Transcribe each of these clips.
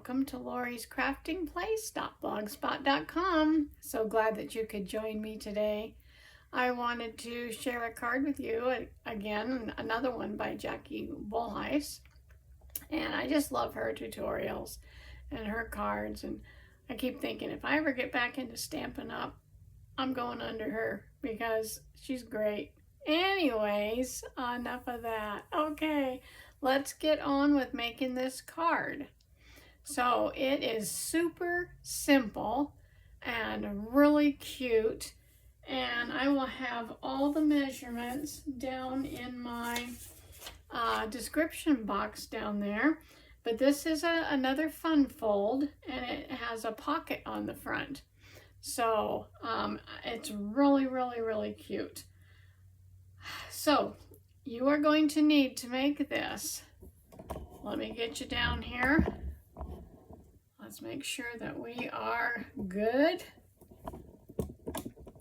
welcome to Lori's Crafting Place.blogspot.com. So glad that you could join me today. I wanted to share a card with you, again, another one by Jackie Bullheis. And I just love her tutorials and her cards. And I keep thinking, if I ever get back into Stampin' Up, I'm going under her because she's great. Anyways, enough of that. Okay, let's get on with making this card. So it is super simple and really cute. And I will have all the measurements down in my description box down there. But this is another fun fold, and it has a pocket on the front. So it's really, really, really cute. So you are going to need to make this. Let me get you down here. Let's make sure that we are good.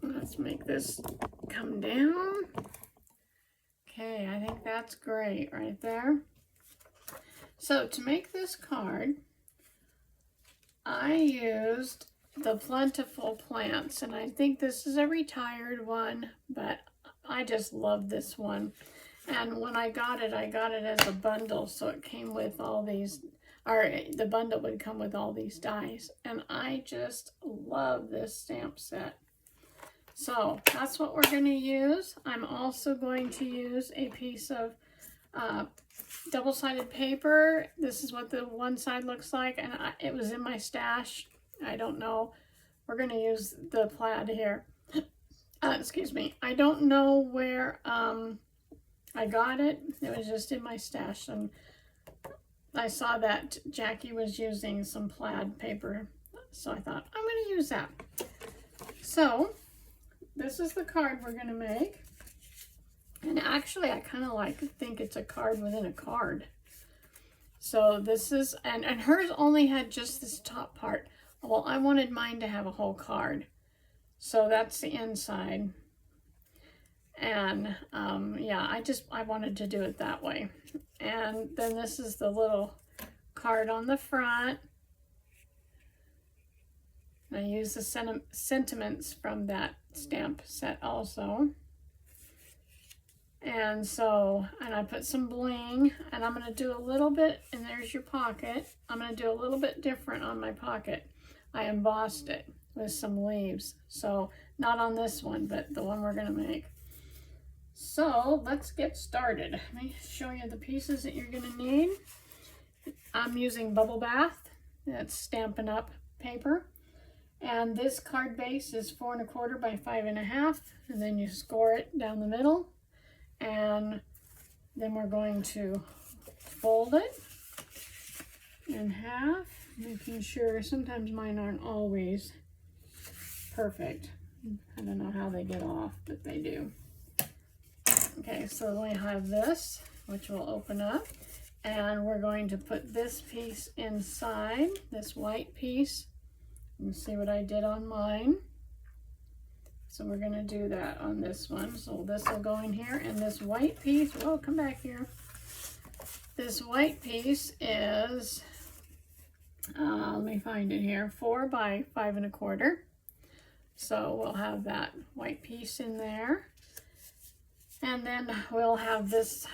Let's make this come down. Okay, I think that's great right there. So to make this card, I used the Plentiful Plants, and I think this is a retired one, but I just love this one. And when I got it as a bundle, so it came with all these, or the bundle would come with all these dies. And I just love this stamp set. So that's what we're going to use. I'm also going to use a piece of double-sided paper. This is what the one side looks like, and it was in my stash. I don't know. We're going to use the plaid here. Excuse me. I don't know where I got it. It was just in my stash, and I saw that Jackie was using some plaid paper, so I thought, I'm going to use that. So this is the card we're going to make. And actually, I kind of think it's a card within a card. So this is, and hers only had just this top part. Well, I wanted mine to have a whole card. So that's the inside. And yeah, I wanted to do it that way. And then this is the little card on the front. I use the sentiments from that stamp set also. And so, and I put some bling, and I'm going to do a little bit, and there's your pocket. I'm going to do a little bit different on my pocket. I embossed it with some leaves. So, not on this one, but the one we're going to make. So, let's get started. Let me show you the pieces that you're going to need. I'm using Bubble Bath. That's Stampin' Up paper. And this card base is 4 1/4 by 5 1/2. And then you score it down the middle. And then we're going to fold it in half, making sure, sometimes mine aren't always perfect. I don't know how they get off, but they do. Okay, so we have this, which will open up, and we're going to put this piece inside, this white piece. You see what I did on mine. So we're going to do that on this one. So this will go in here, and this white piece, whoa, come back here. This white piece is, let me find it here, 4 by 5 1/4. So we'll have that white piece in there. And then we'll have this,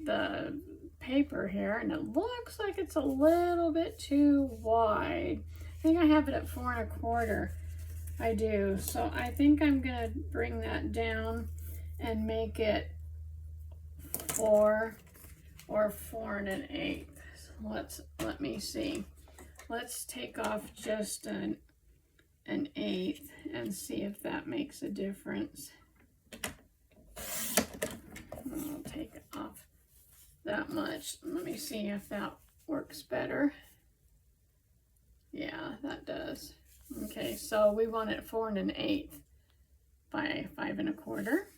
the paper here, and it looks like it's a little bit too wide. I think I have it at 4 1/4. I do. So I think I'm going to bring that down and make it 4 or 4 1/8. So let me see. Let's take off just an 1/8 and see if that makes a difference. I'll take off that much. Let me see if that works better. Yeah, that does. Okay, so we want it 4 1/8 by 5 1/4,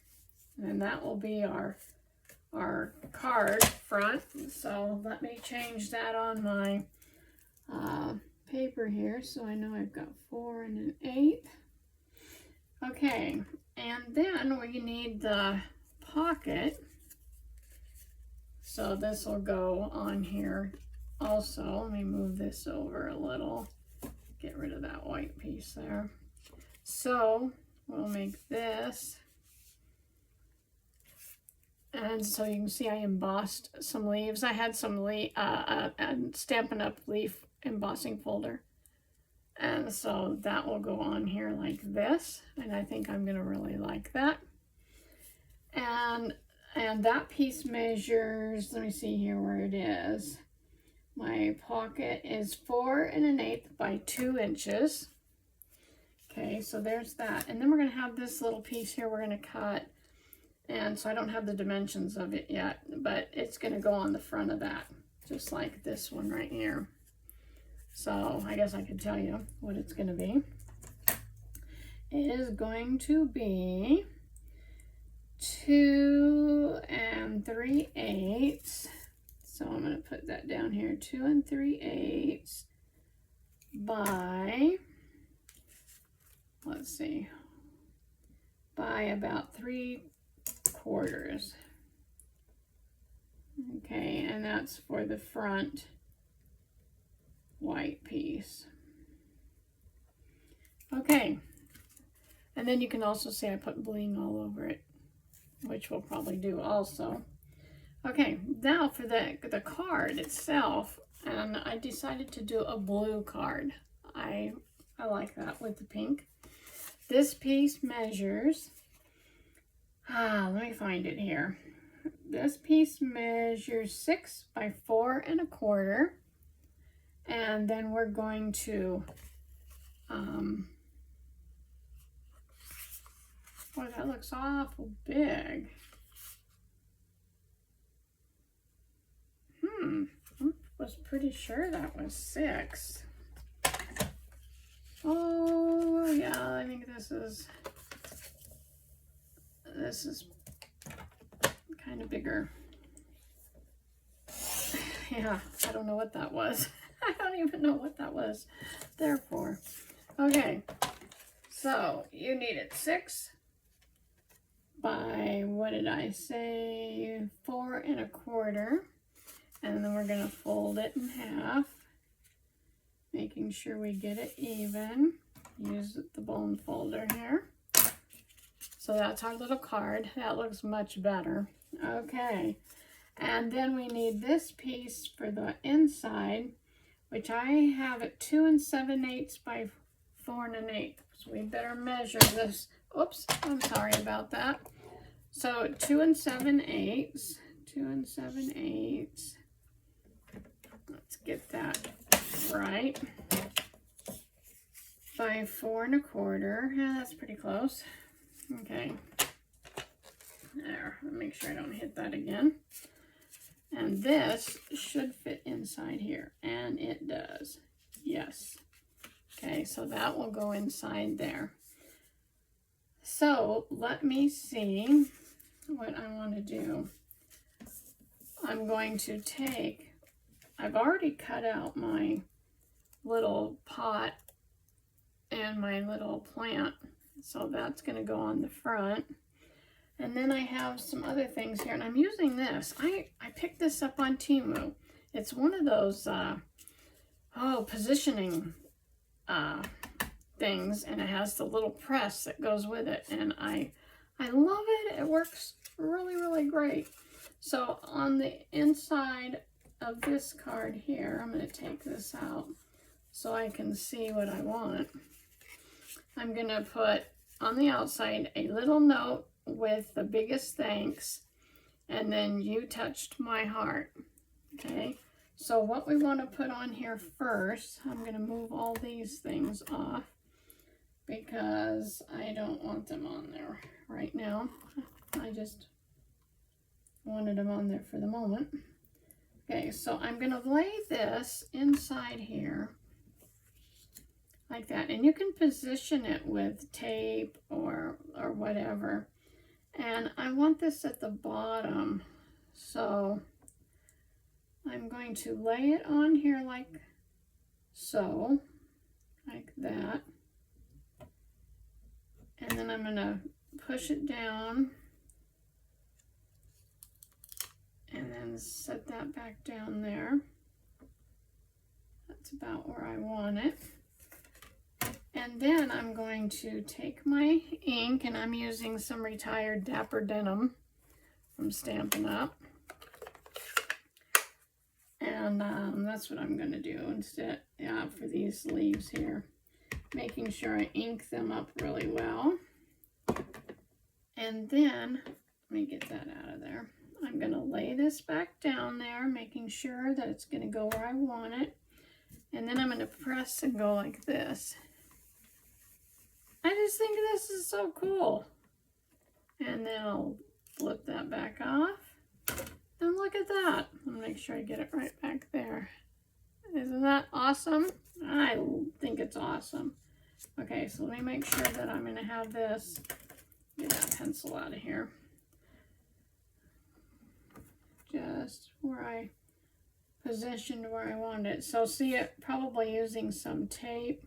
and that will be our card front. So let me change that on my paper here, so I know I've got 4 1/8. Okay, and then we need the pocket. So this will go on here also, let me move this over a little, get rid of that white piece there. So we'll make this, and so you can see I embossed some leaves. I had some Stampin' Up! Leaf embossing folder, and so that will go on here like this, and I think I'm gonna really like that. And that piece measures, let me see here where it is. My pocket is 4 1/8 by 2 inches. Okay, so there's that. And then we're gonna have this little piece here we're gonna cut. And so I don't have the dimensions of it yet, but it's gonna go on the front of that, just like this one right here. So I guess I could tell you what it's gonna be. It is going to be 2 3/8. So I'm going to put that down here, 2 3/8 by, let's see, by about 3/4. Okay, and that's for the front white piece. Okay, and then you can also see I put bling all over it, which we'll probably do also. Okay, now for the card itself, and I decided to do a blue card. I like that with the pink. This piece measures, let me find it here. This piece measures 6 by 4 1/4, and then we're going to, boy, that looks awful big. I was pretty sure that was 6. Oh yeah, I think this is kind of bigger. Yeah, I don't know what that was. I don't even know what that was there for. Okay, so you needed 6 by, what did I say, 4 1/4. And then we're going to fold it in half, making sure we get it even. Use the bone folder here. So that's our little card. That looks much better. Okay, and then we need this piece for the inside, which I have at 2 7/8 by 4 1/8. So we better measure this. Oops, I'm sorry about that. So 2 7/8, 2 7/8. Let's get that right. By 4 1/4. Yeah, that's pretty close. Okay. There. Make sure I don't hit that again. And this should fit inside here. And it does. Yes. Okay, so that will go inside there. So let me see what I want to do. I'm going to take, I've already cut out my little pot and my little plant, so that's going to go on the front. And then I have some other things here, and I'm using this. I picked this up on Temu. It's one of those positioning things, and it has the little press that goes with it, and I love it. It works really, really great. So on the inside of this card here, I'm going to take this out so I can see what I want. I'm going to put on the outside a little note with the biggest thanks, and then you touched my heart. Okay, so what we want to put on here first, I'm going to move all these things off because I don't want them on there right now. I just wanted them on there for the moment. Okay, so I'm going to lay this inside here like that, and you can position it with tape or whatever. And I want this at the bottom, so I'm going to lay it on here like so, like that, and then I'm going to push it down and then set that back down there. I want it. And then I'm going to take my ink, and I'm using some Retired Dapper Denim from Stampin' Up. And that's what I'm going to do instead, for these leaves here. Making sure I ink them up really well. And then, let me get that out of there. I'm going to lay this back down there, making sure that it's going to go where I want it. And then I'm going to press and go like this. I just think this is so cool. And then I'll flip that back off. And look at that. I'll make sure I get it right back there. Isn't that awesome? I think it's awesome. Okay, so let me make sure that I'm going to have this. Get that pencil out of here. Just where I positioned where I want it. So see, it probably using some tape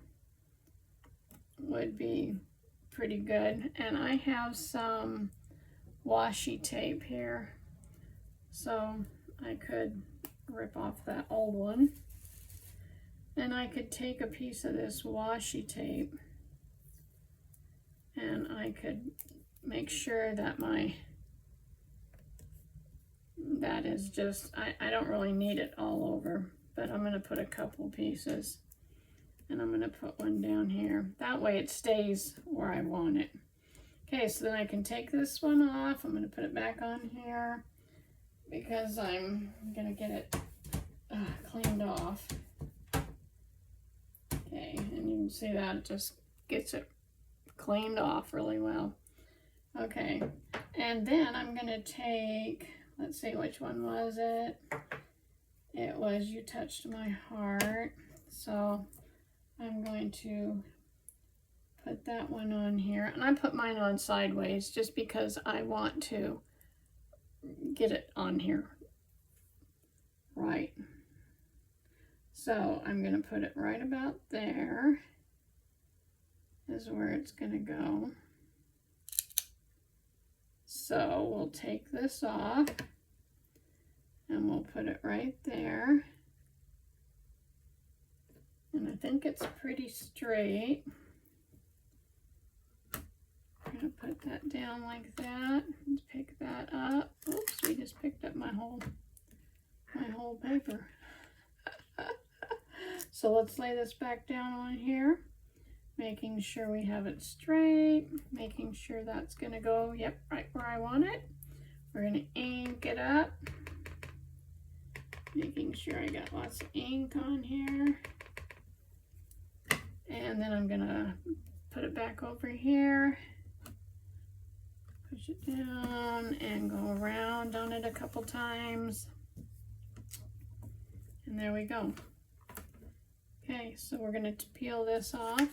would be pretty good. And I have some washi tape here, so I could rip off that old one, and I could take a piece of this washi tape and I could make sure that that is just, I don't really need it all over, but I'm going to put a couple pieces, and I'm going to put one down here. That way it stays where I want it. Okay, so then I can take this one off. I'm going to put it back on here because I'm going to get it cleaned off. Okay, and you can see that it just gets it cleaned off really well. Okay, and then I'm going to take, let's see, which one was it? It was You Touched My Heart. So I'm going to put that one on here. And I put mine on sideways just because I want to get it on here right. So I'm going to put it right about there is where it's going to go. So we'll take this off and we'll put it right there. And I think it's pretty straight. I'm going to put that down like that and pick that up. Oops, we just picked up my whole paper. So let's lay this back down on here, making sure we have it straight, making sure that's going to go, yep, right where I want it. We're going to ink it up, making sure I got lots of ink on here. And then I'm going to put it back over here, push it down, and go around on it a couple times. And there we go. Okay, so we're going to peel this off.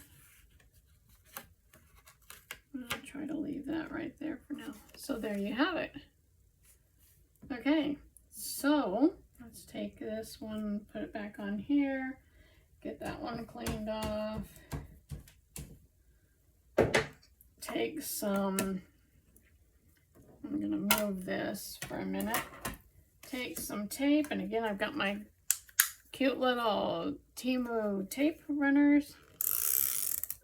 I'll try to leave that right there for now. So there you have it. Okay, so let's take this one, put it back on here, get that one cleaned off. Take some, I'm going to move this for a minute. Take some tape, and again, I've got my cute little Temu tape runners,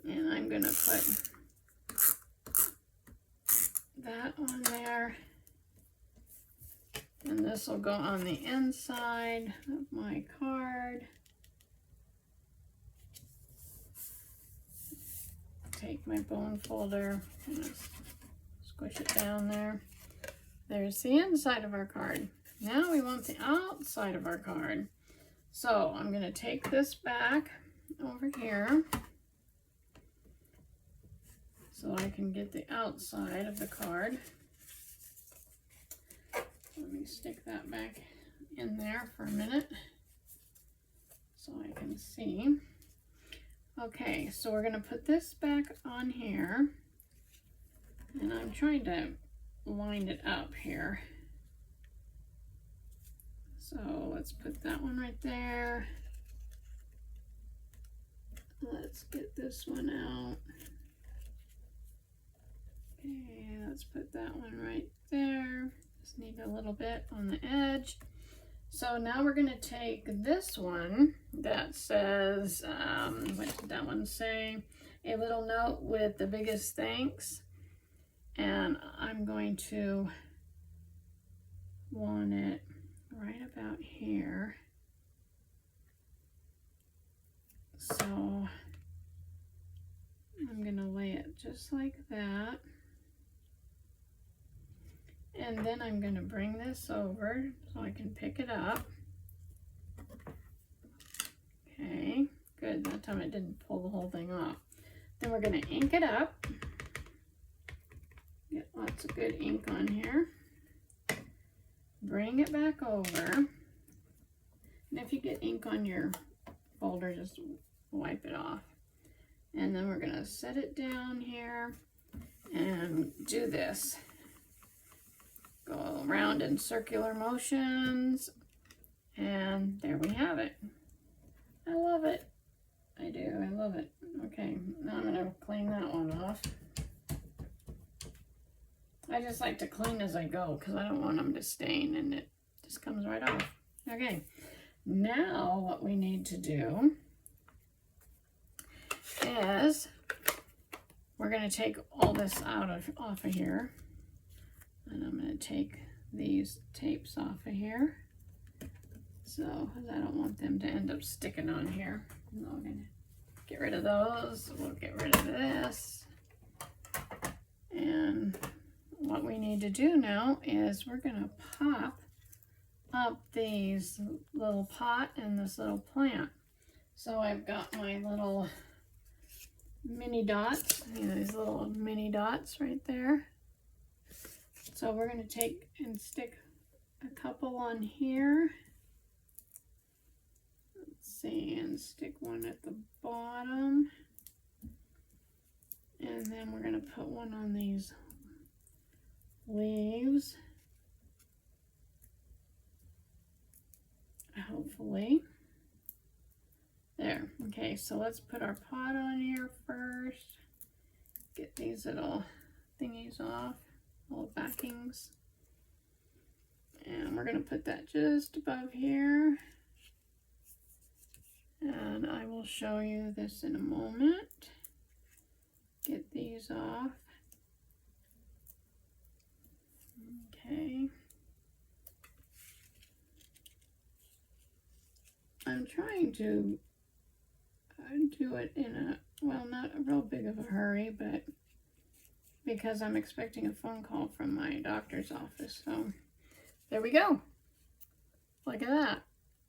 and I'm going to put that on there, and this will go on the inside of my card. Take my bone folder and squish it down there. There's the inside of our card. Now we want the outside of our card. So I'm going to take this back over here so I can get the outside of the card. Let me stick that back in there for a minute so I can see. Okay, so we're going to put this back on here, and I'm trying to line it up here. So let's put that one right there. Let's get this one out. Okay, let's put that one right there. Just need a little bit on the edge. So now we're going to take this one that says, what did that one say? A little note with the biggest thanks. And I'm going to want it right about here. So I'm going to lay it just like that. And then I'm going to bring this over so I can pick it up. Okay, good. That time it didn't pull the whole thing off. Then we're going to ink it up. Get lots of good ink on here. Bring it back over. And if you get ink on your folder, just wipe it off. And then we're going to set it down here and do this. Go around in circular motions, and there we have it. I love it. I do. I love it. Okay, now I'm going to clean that one off. I just like to clean as I go because I don't want them to stain, and it just comes right off. Okay, now what we need to do is we're going to take all this off of here. And I'm going to take these tapes off of here. So, I don't want them to end up sticking on here. I'm going to get rid of those. We'll get rid of this. And what we need to do now is we're going to pop up these little pot and this little plant. So I've got my little mini dots, these little mini dots right there. So we're going to take and stick a couple on here. Let's see, and stick one at the bottom. And then we're going to put one on these leaves. Hopefully. There. Okay, so let's put our pot on here first. Get these little thingies off. Little backings, and we're going to put that just above here, and I will show you this in a moment. Get these off. Okay, I'm trying to do it in a, well, not a real big of a hurry, but because I'm expecting a phone call from my doctor's office. So there we go. Look at that.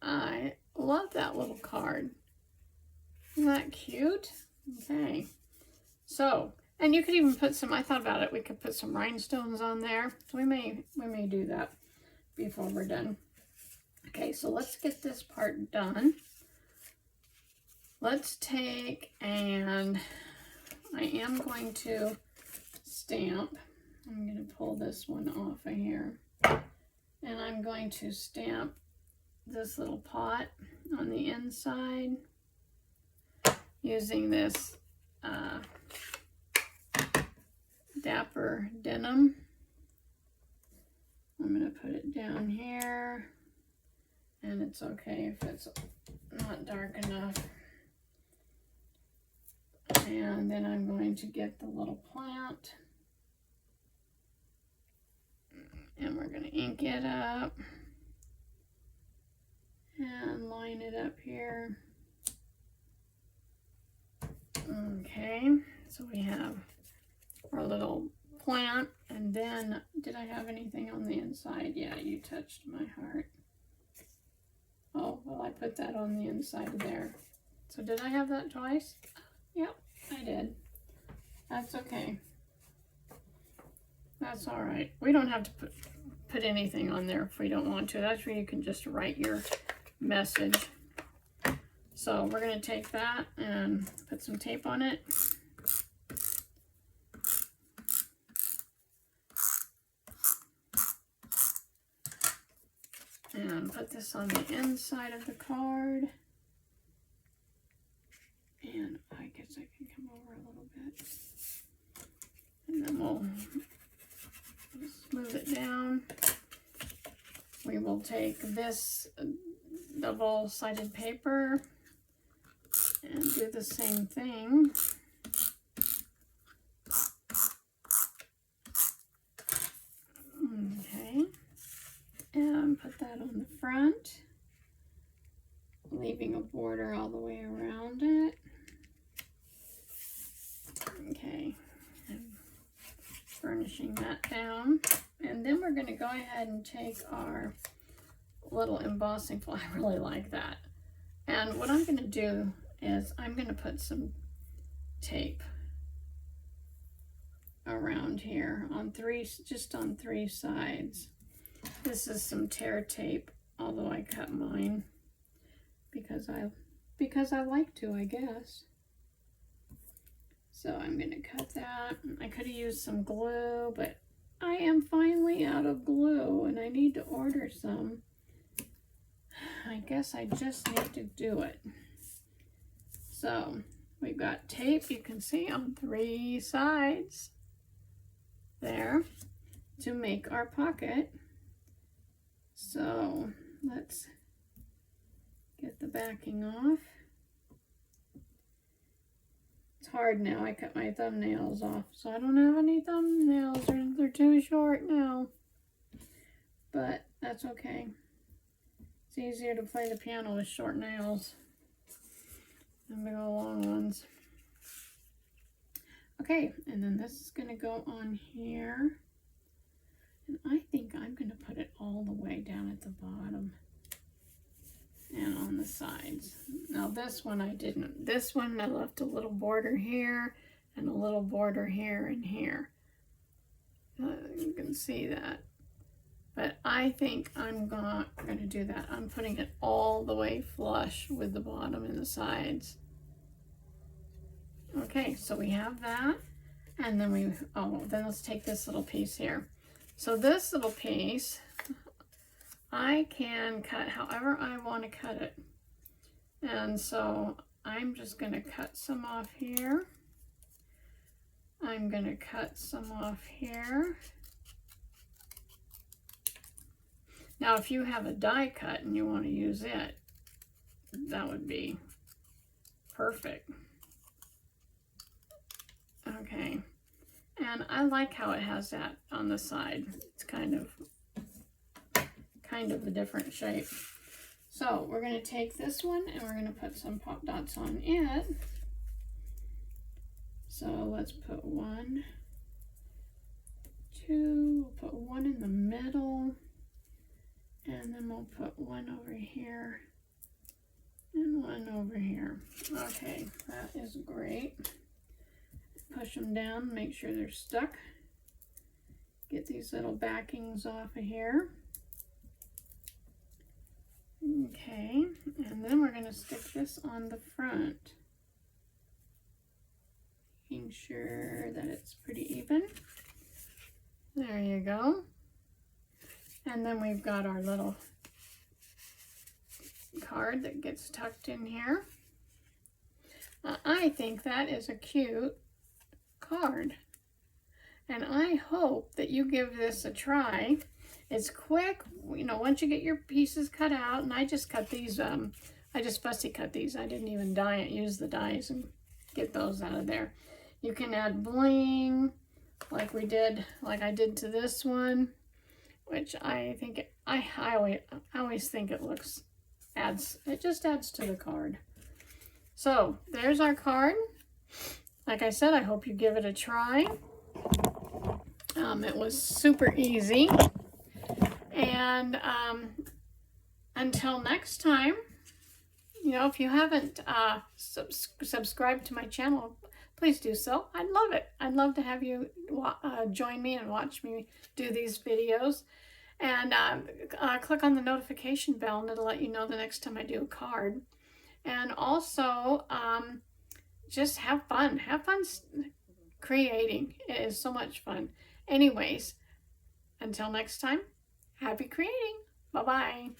I love that little card. Isn't that cute? Okay. So, and you could even put some, I thought about it, we could put some rhinestones on there. So we may do that before we're done. Okay, so let's get this part done. Let's take, and I am going to stamp. I'm going to pull this one off of here, and I'm going to stamp this little pot on the inside using this Dapper Denim. I'm going to put it down here, and it's okay if it's not dark enough. And then I'm going to get the little plant, and we're going to ink it up and line it up here. Okay, so we have our little plant, and then did I have anything on the inside? Yeah, you touched my heart. Oh, well, I put that on the inside of there. So did I have that twice? Yep, I did. That's okay. That's all right. We don't have to put anything on there if we don't want to. That's where you can just write your message. So we're going to take that and put some tape on it. And put this on the inside of the card. And I guess I can come over a little bit. And then we'll smooth it down we will take this double-sided paper and do the same thing. Okay, and put that on the front, leaving a border all the way around it. Okay, and burnishing that down. And then we're going to go ahead and take our little embossing fly. I really like that. And what I'm going to do is I'm going to put some tape around here on just on 3 sides. This is some tear tape, although I cut mine because I like to, I guess. So I'm going to cut that. I could have used some glue, but I am finally out of glue and I need to order some. I guess I just need to do it. So we've got tape, you can see, on 3 sides there to make our pocket. So let's get the backing off. It's hard now. I cut my thumbnails off, so I don't have any thumbnails. They're too short now. But that's okay. It's easier to play the piano with short nails than big old long ones. Okay, and then this is going to go on here. And I think I'm going to put it all the way down at the bottom and on the sides. Now this one I didn't. This one I left a little border here and a little border here and here. You can see that. But I think I'm not going to do that. I'm putting it all the way flush with the bottom and the sides. Okay, so we have that. And then then let's take this little piece here. So this little piece, I can cut however I want to cut it. And so I'm just going to cut some off here. I'm going to cut some off here. Now, if you have a die cut and you want to use it, that would be perfect. Okay. And I like how it has that on the side. It's kind of a different shape. So we're going to take this one and we're going to put some pop dots on it. So let's put 1, 2, we'll put 1 in the middle, and then we'll put 1 over here and 1 over here. Okay, that is great. Push them down, make sure they're stuck. Get these little backings off of here. Okay, and then we're going to stick this on the front. Making sure that it's pretty even. There you go. And then we've got our little card that gets tucked in here. I think that is a cute card. And I hope that you give this a try. It's quick, you know, once you get your pieces cut out, and I just cut these, I just fussy cut these. I didn't even use the dies and get those out of there. You can add bling, like I did to this one, which I think, I always think it just adds to the card. So, there's our card. Like I said, I hope you give it a try. It was super easy. And until next time, you know, if you haven't subscribed to my channel, please do so. I'd love it. I'd love to have you join me and watch me do these videos. And click on the notification bell and it'll let you know the next time I do a card. And also, just have fun. Have fun creating. It is so much fun. Anyways, until next time, happy creating. Bye-bye.